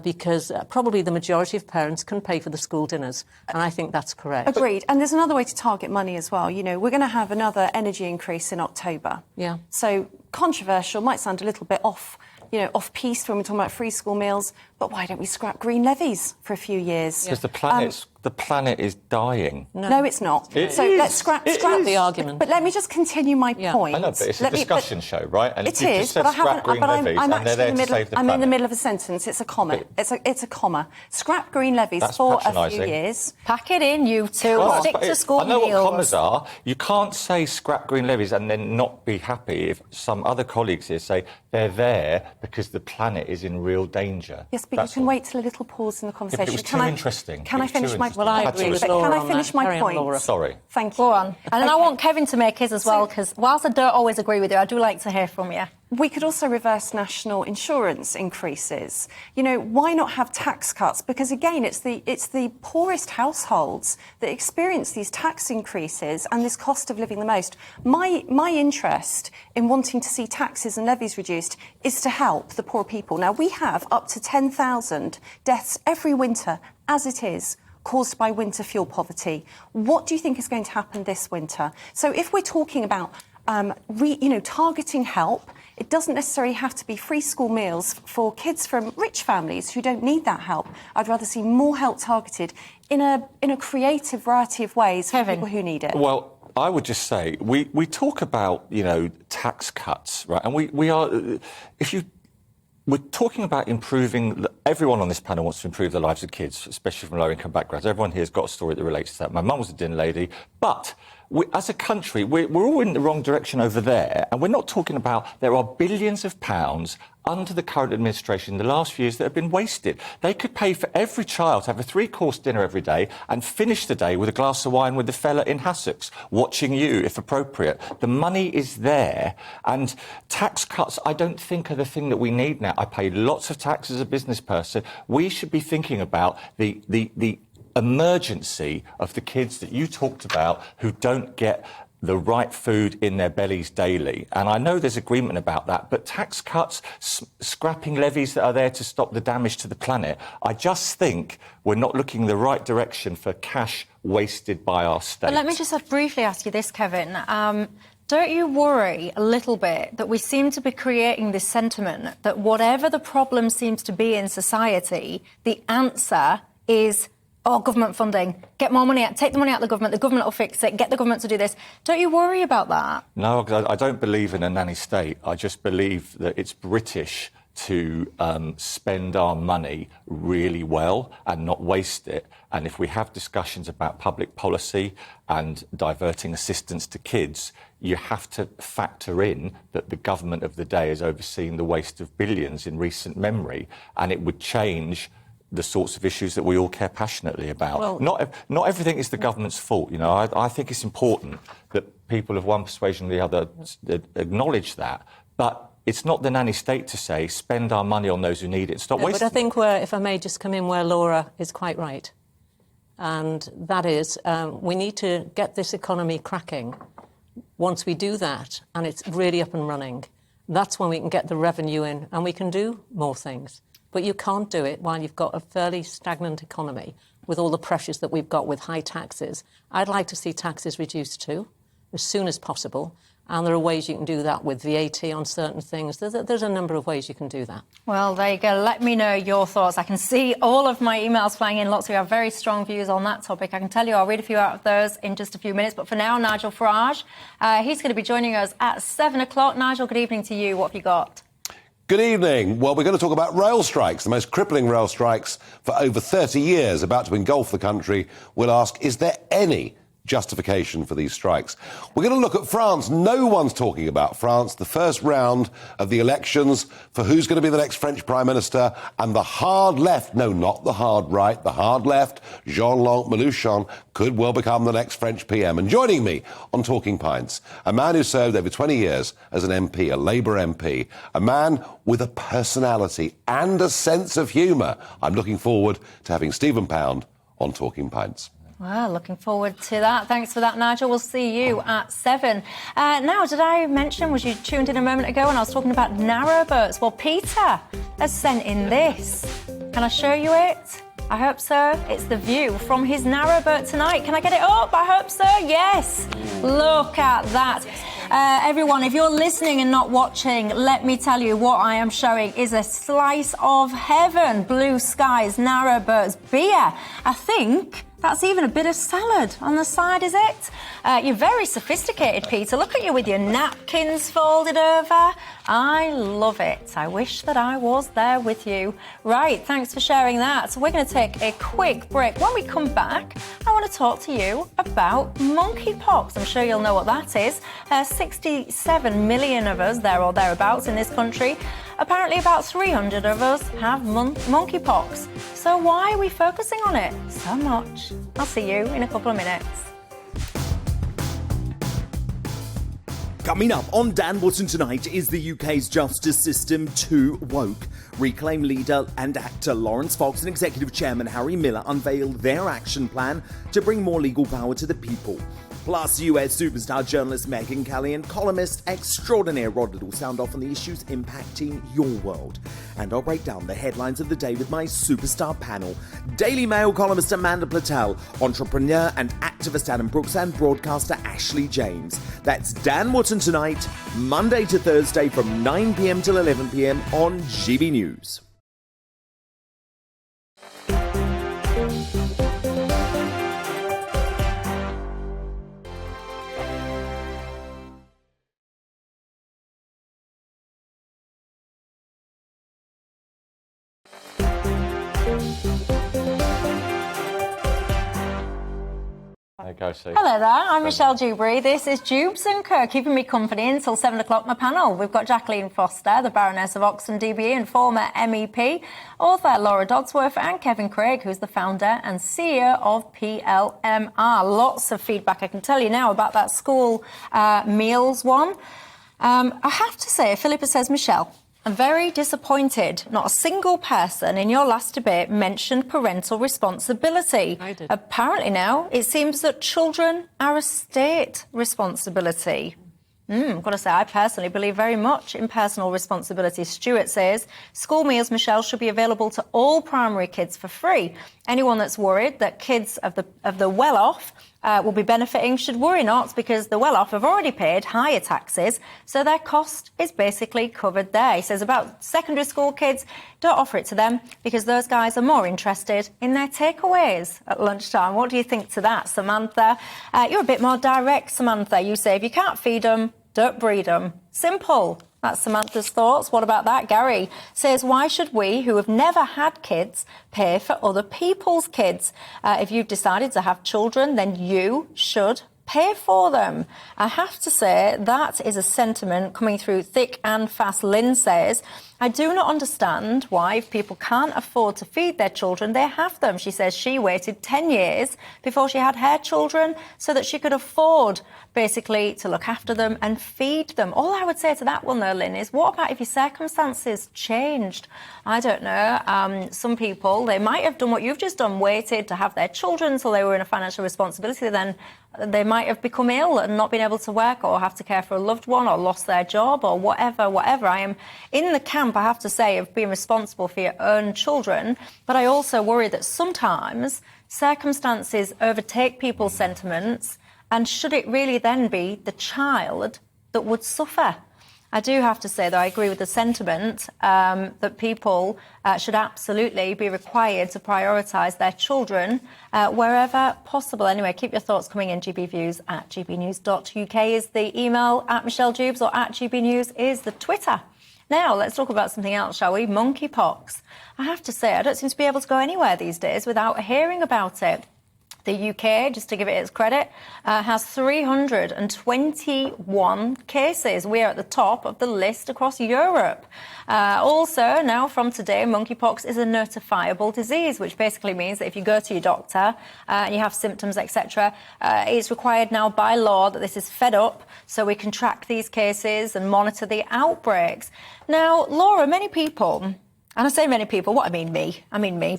because probably the majority of parents can pay for the school dinners, and I think that's correct. Agreed. And there's another way to target money as well. You know, we're going to have another energy increase in October. Yeah. So controversial, might sound a little bit off-piste when we're talking about free school meals, but why don't we scrap green levies for a few years? Because the planet is dying. No, it's not. Let's scrap the argument. But let me just continue my point. I know, but it's a discussion show, right? And it is, but I'm in the middle of a sentence. It's a comma. It's a comma. Scrap green levies for a few years. Pack it in, you two. Stick to school meals. I know what commas are. You can't say scrap green levies and then not be happy if some other colleagues here say they're there because the planet is in real danger. Yes, but you can wait till a little pause in the conversation. Yeah, but it was too interesting. Can I finish my Well, I agree with Laura. Can I finish my point? Sorry. Thank you. Go on. And then I want Kevin to make his as well, because whilst I don't always agree with you, I do like to hear from you. We could also reverse national insurance increases. You know, why not have tax cuts? Because again, it's the poorest households that experience these tax increases and this cost of living the most. My interest in wanting to see taxes and levies reduced is to help the poor people. Now, we have up to 10,000 deaths every winter, as it is, caused by winter fuel poverty. What do you think is going to happen this winter? So if we're talking about targeting help, it doesn't necessarily have to be free school meals for kids from rich families who don't need that help. I'd rather see more help targeted in a creative variety of ways for people who need it. Well, I would just say we talk about, tax cuts, right? And we are, we're talking about improving. Everyone on this panel wants to improve the lives of kids, especially from low-income backgrounds. Everyone here has got a story that relates to that. My mum was a dinner lady, but as a country, we're all in the wrong direction over there, and we're not talking about there are billions of pounds under the current administration in the last few years that have been wasted. They could pay for every child to have a 3-course dinner every day and finish the day with a glass of wine with the fella in hassocks, watching you, if appropriate. The money is there, and tax cuts, I don't think, are the thing that we need now. I pay lots of tax as a business person. We should be thinking about the emergency of the kids that you talked about who don't get the right food in their bellies daily. And I know there's agreement about that, but tax cuts, scrapping levies that are there to stop the damage to the planet, I just think we're not looking in the right direction for cash wasted by our state. But let me just briefly ask you this, Kevin. Don't you worry a little bit that we seem to be creating this sentiment that whatever the problem seems to be in society, the answer is government funding, get more money out, take the money out of the government will fix it, get the government to do this. Don't you worry about that? No, because I don't believe in a nanny state. I just believe that it's British to spend our money really well and not waste it. And if we have discussions about public policy and diverting assistance to kids, you have to factor in that the government of the day has overseen the waste of billions in recent memory, and it would change the sorts of issues that we all care passionately about. Well, not everything is the government's fault. I think it's important that people of one persuasion or the other acknowledge that, but it's not the nanny state to say spend our money on those who need it. Stop wasting. But I think if I may just come in where Laura is quite right, and that is we need to get this economy cracking. Once we do that and it's really up and running, that's when we can get the revenue in and we can do more things. But you can't do it while you've got a fairly stagnant economy with all the pressures that we've got with high taxes. I'd like to see taxes reduced too, as soon as possible. And there are ways you can do that with VAT on certain things. There's a number of ways you can do that. Well, there you go. Let me know your thoughts. I can see all of my emails flying in. Lots of you have very strong views on that topic. I can tell you I'll read a few out of those in just a few minutes. But for now, Nigel Farage, he's going to be joining us at 7 o'clock. Nigel, good evening to you. What have you got? Good evening. Well, we're going to talk about rail strikes, the most crippling rail strikes for over 30 years, about to engulf the country. We'll ask, is there any justification for these strikes? We're going to look at France. No one's talking about France. The first round of the elections for who's going to be the next French Prime Minister, and the hard left, no, not the hard right, the hard left, Jean-Luc Mélenchon, could well become the next French PM. And joining me on Talking Pints, a man who served over 20 years as an MP, a Labour MP, a man with a personality and a sense of humour. I'm looking forward to having Stephen Pound on Talking Pints. Well, looking forward to that. Thanks for that, Nigel. We'll see you at 7. Now, did I mention, was you tuned in a moment ago when I was talking about narrowboats? Well, Peter has sent in this. Can I show you it? I hope so. It's the view from his narrowboat tonight. Can I get it up? I hope so. Yes. Look at that. Everyone, if you're listening and not watching, let me tell you what I am showing is a slice of heaven. Blue skies, narrowboats, beer. I think that's even a bit of salad on the side, is it? You're very sophisticated, Peter. Look at you with your napkins folded over. I love it. I wish that I was there with you. Right, thanks for sharing that. So we're going to take a quick break. When we come back, I want to talk to you about monkeypox. I'm sure you'll know what that is. 67 million of us, there or thereabouts, in this country Apparently about 300 of us have monkeypox. So why are we focusing on it so much? I'll see you in a couple of minutes. Coming up on Dan Wootton Tonight, is the UK's justice system too woke? Reclaim leader and actor Lawrence Fox and executive chairman Harry Miller unveiled their action plan to bring more legal power to the people. Plus, US superstar journalist Megyn Kelly and columnist extraordinaire Rod Little sound off on the issues impacting your world. And I'll break down the headlines of the day with my superstar panel. Daily Mail columnist Amanda Platel, entrepreneur and activist Adam Brooks, and broadcaster Ashley James. That's Dan Wootton Tonight, Monday to Thursday from 9 p.m. till 11 p.m. on GB News. There you go, Sue. Hello there, I'm Michelle Dewbs. This is Dewbs & Co, keeping me company until 7 o'clock. My panel, we've got Jacqueline Foster, the Baroness of Oxon DBE and former MEP, author Laura Dodsworth, and Kevin Craig, who's the founder and CEO of PLMR. Lots of feedback, I can tell you now, about that school meals one. I have to say, Philippa says, Michelle, I'm very disappointed. Not a single person in your last debate mentioned parental responsibility. I did. Apparently now it seems that children are a state responsibility. I've got to say, I personally believe very much in personal responsibility. Stuart says, school meals, Michelle, should be available to all primary kids for free. Anyone that's worried that kids of the well-off will be benefiting should worry not, because the well-off have already paid higher taxes, so their cost is basically covered there. He says about secondary school kids, don't offer it to them because those guys are more interested in their takeaways at lunchtime. What do you think to that, Samantha? You're a bit more direct, Samantha. You say if you can't feed them, don't breed them. Simple. That's Samantha's thoughts. What about that? Gary says, why should we, who have never had kids, pay for other people's kids? If you've decided to have children, then you should pay for them. I have to say, that is a sentiment coming through thick and fast. Lynn says, I do not understand why, if people can't afford to feed their children, they have them. She says she waited 10 years before she had her children so that she could afford, basically, to look after them and feed them. All I would say to that one, though, Lynn, is what about if your circumstances changed? I don't know. Some people, they might have done what you've just done, waited to have their children until they were in a financial responsibility. Then they might have become ill and not been able to work, or have to care for a loved one, or lost their job, or whatever. I am in the camp, I have to say, of being responsible for your own children, but I also worry that sometimes circumstances overtake people's sentiments, and should it really then be the child that would suffer? I do have to say, though, I agree with the sentiment that people should absolutely be required to prioritise their children wherever possible. Anyway, keep your thoughts coming in. gbviews@gbnews.uk is the email, at Michelle Dewbs, or at gbnews is the Twitter. Now, let's talk about something else, shall we? Monkeypox. I have to say, I don't seem to be able to go anywhere these days without hearing about it. The UK, just to give it its credit, has 321 cases. We are at the top of the list across Europe. Also, now from today, monkeypox is a notifiable disease, which basically means that if you go to your doctor and you have symptoms, etc., it's required now by law that this is fed up so we can track these cases and monitor the outbreaks. Now, Laura, many people... And I say many people, what I mean me,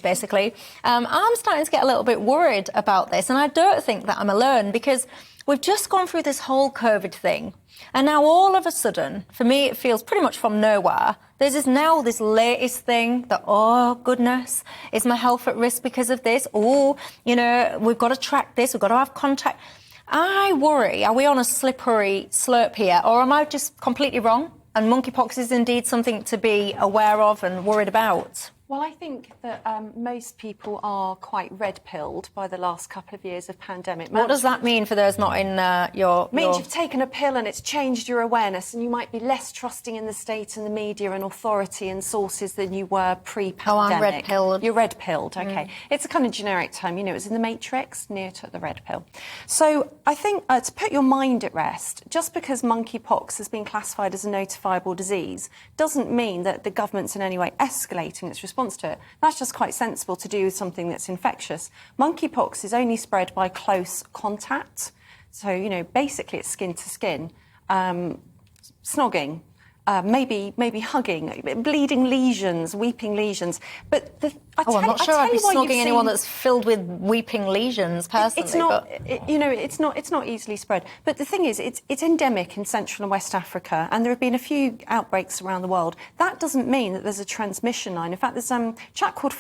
basically. I'm starting to get a little bit worried about this, and I don't think that I'm alone, because we've just gone through this whole COVID thing, and now all of a sudden, for me, it feels pretty much from nowhere, there's this latest thing that, oh, goodness, is my health at risk because of this? Oh, we've got to track this, we've got to have contact. I worry, are we on a slippery slope here, or am I just completely wrong? And monkeypox is indeed something to be aware of and worried about. Well, I think that most people are quite red-pilled by the last couple of years of pandemic. What does that mean for those not in your... It means you've taken a pill and it's changed your awareness, and you might be less trusting in the state and the media and authority and sources than you were pre-pandemic. Oh, I'm red-pilled. You're red-pilled, OK. It's a kind of generic term. You know, it was in the Matrix, Neo took the red pill. So I think to put your mind at rest, just because monkeypox has been classified as a notifiable disease doesn't mean that the government's in any way escalating its response to it. That's just quite sensible to do with something that's infectious. Monkeypox is only spread by close contact. So, you know, basically it's skin to skin, snogging, maybe hugging, bleeding lesions, weeping lesions. But I'm not sure I'd be snogging anyone that's filled with weeping lesions, personally. It's not, it's not easily spread. But the thing is, it's endemic in Central and West Africa, and there have been a few outbreaks around the world. That doesn't mean that there's a transmission line. In fact, there's a chap called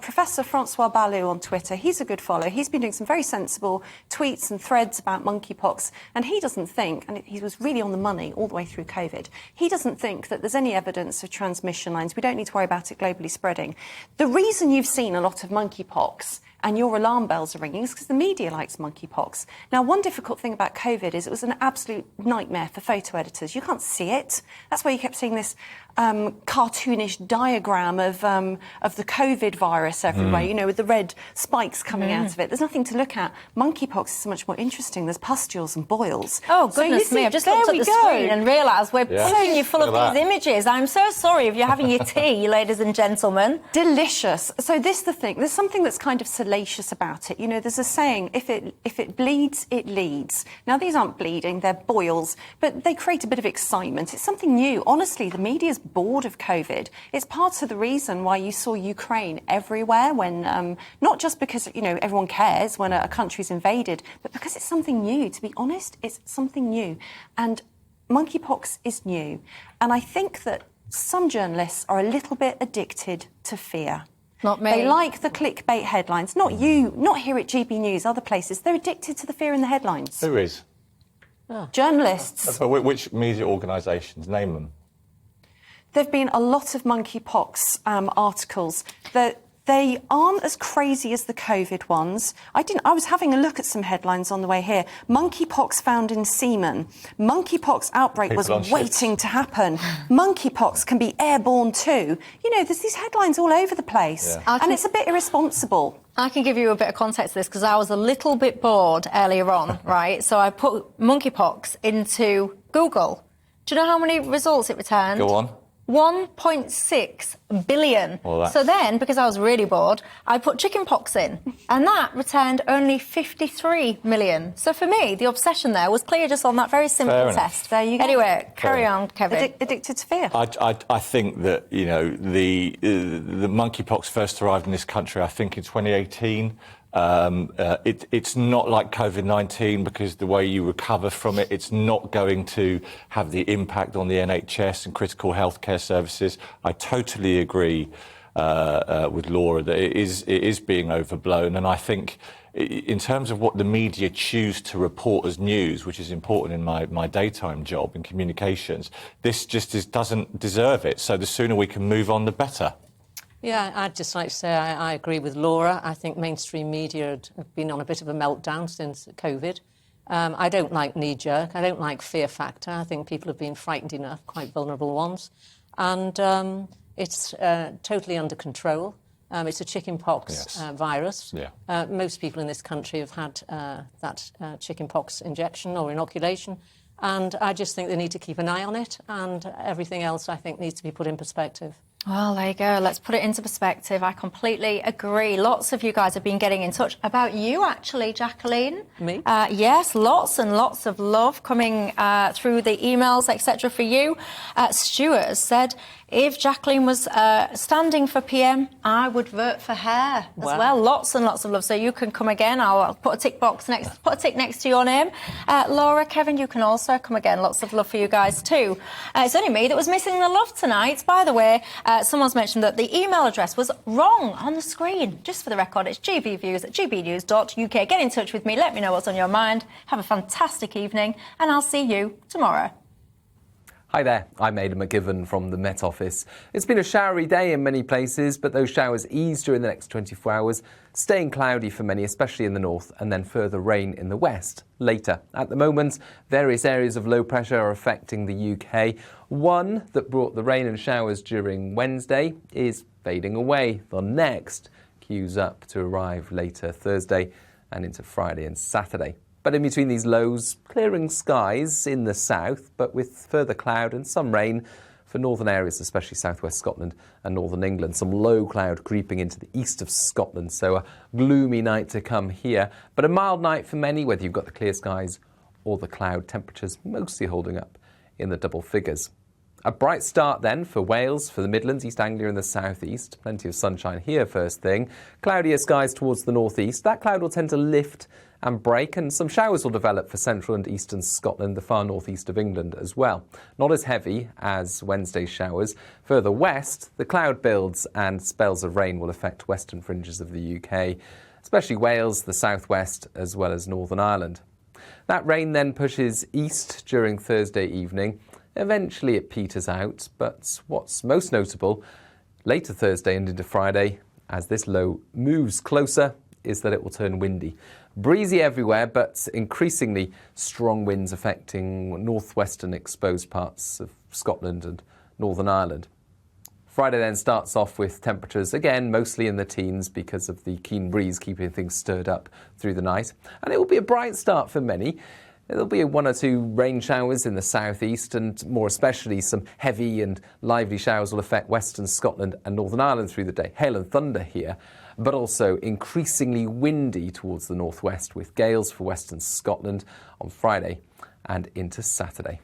Professor Francois Ballou on Twitter. He's a good follow. He's been doing some very sensible tweets and threads about monkeypox, and he doesn't think, and he was really on the money all the way through COVID, he doesn't think that there's any evidence of transmission lines. We don't need to worry about it globally spreading. The reason you've seen a lot of monkeypox and your alarm bells are ringing is because the media likes monkeypox. Now, one difficult thing about COVID is it was an absolute nightmare for photo editors. You can't see it. That's why you kept seeing this cartoonish diagram of the COVID virus everywhere, you know, with the red spikes coming out of it. There's nothing to look at. Monkeypox is so much more interesting. There's pustules and boils. Oh, goodness me. I've just looked at the screen and realised we're putting you full of these images. I'm so sorry if you're having your tea, ladies and gentlemen. Delicious. So this is the thing. There's something that's kind of salacious about it. You know, there's a saying, if it bleeds, it leads. Now, these aren't bleeding, they're boils, but they create a bit of excitement. It's something new. Honestly, the media's bored of COVID. It's part of the reason why you saw Ukraine everywhere when, not just because, you know, everyone cares when a country's invaded, but because it's something new. To be honest, it's something new. And monkeypox is new. And I think that some journalists are a little bit addicted to fear. Not me. They like the clickbait headlines. Not you, not here at GBNews, other places. They're addicted to the fear in the headlines. Who is? Journalists. Which media organisations? Name them. There have been a lot of monkeypox articles that they aren't as crazy as the COVID ones. I was having a look at some headlines on the way here. Monkeypox found in semen. Monkeypox outbreak was waiting to happen. Monkeypox can be airborne too. You know, there's these headlines all over the place. Yeah. And it's a bit irresponsible. I can give you a bit of context to this because I was a little bit bored earlier on, right? So I put monkeypox into Google. Do you know how many results it returned? Go on. 1.6 billion. Well, so then, because I was really bored, I put chickenpox in, and that returned only 53 million. So for me, the obsession there was clear just on that very simple test. There you go. Anyway, carry on, Kevin. Addicted to fear. I think that, you know, the monkeypox first arrived in this country, I think, in 2018. It's not like COVID-19 because the way you recover from it, it's not going to have the impact on the NHS and critical healthcare services. I totally agree with Laura that it is being overblown. And I think in terms of what the media choose to report as news, which is important in my daytime job in communications, this just doesn't deserve it. So the sooner we can move on, the better. Yeah, I'd just like to say I agree with Laura. I think mainstream media have been on a bit of a meltdown since COVID. I don't like knee-jerk. I don't like fear factor. I think people have been frightened enough, quite vulnerable ones. And it's totally under control. It's a chickenpox virus. Yeah. Most people in this country have had that chickenpox injection or inoculation. And I just think they need to keep an eye on it. And everything else, I think, needs to be put in perspective. Well, there you go. Let's put it into perspective. I completely agree. Lots of you guys have been getting in touch about you, actually, Jacqueline. Me? Yes, lots and lots of love coming through the emails, etc. for you. Stuart said, if Jacqueline was standing for PM, I would vote for her as well. Lots and lots of love. So you can come again. I'll put a tick next to your name. Laura, Kevin, you can also come again. Lots of love for you guys too. It's only me that was missing the love tonight. By the way, someone's mentioned that the email address was wrong on the screen. Just for the record, it's gbviews@gbnews.uk. Get in touch with me. Let me know what's on your mind. Have a fantastic evening, and I'll see you tomorrow. Hi there, I'm Aidan McGivern from the Met Office. It's been a showery day in many places, but those showers ease during the next 24 hours, staying cloudy for many, especially in the north, and then further rain in the west later. At the moment, various areas of low pressure are affecting the UK. One that brought the rain and showers during Wednesday is fading away. The next queues up to arrive later Thursday and into Friday and Saturday. But in between these lows, clearing skies in the south, but with further cloud and some rain for northern areas, especially southwest Scotland and northern England. Some low cloud creeping into the east of Scotland, so a gloomy night to come here. But a mild night for many, whether you've got the clear skies or the cloud. Temperatures mostly holding up in the double figures. A bright start then for Wales, for the Midlands, East Anglia and the southeast. Plenty of sunshine here first thing. Cloudier skies towards the northeast. That cloud will tend to lift and break, and some showers will develop for central and eastern Scotland, the far northeast of England as well. Not as heavy as Wednesday's showers. Further west, the cloud builds and spells of rain will affect western fringes of the UK, especially Wales, the southwest, as well as Northern Ireland. That rain then pushes east during Thursday evening. Eventually it peters out, but what's most notable later Thursday and into Friday, as this low moves closer, is that it will turn windy. Breezy everywhere, but increasingly strong winds affecting northwestern exposed parts of Scotland and Northern Ireland. Friday then starts off with temperatures, again, mostly in the teens because of the keen breeze keeping things stirred up through the night. And it will be a bright start for many. There'll be one or two rain showers in the southeast, and more especially some heavy and lively showers will affect western Scotland and Northern Ireland through the day. Hail and thunder here, but also increasingly windy towards the northwest with gales for western Scotland on Friday and into Saturday.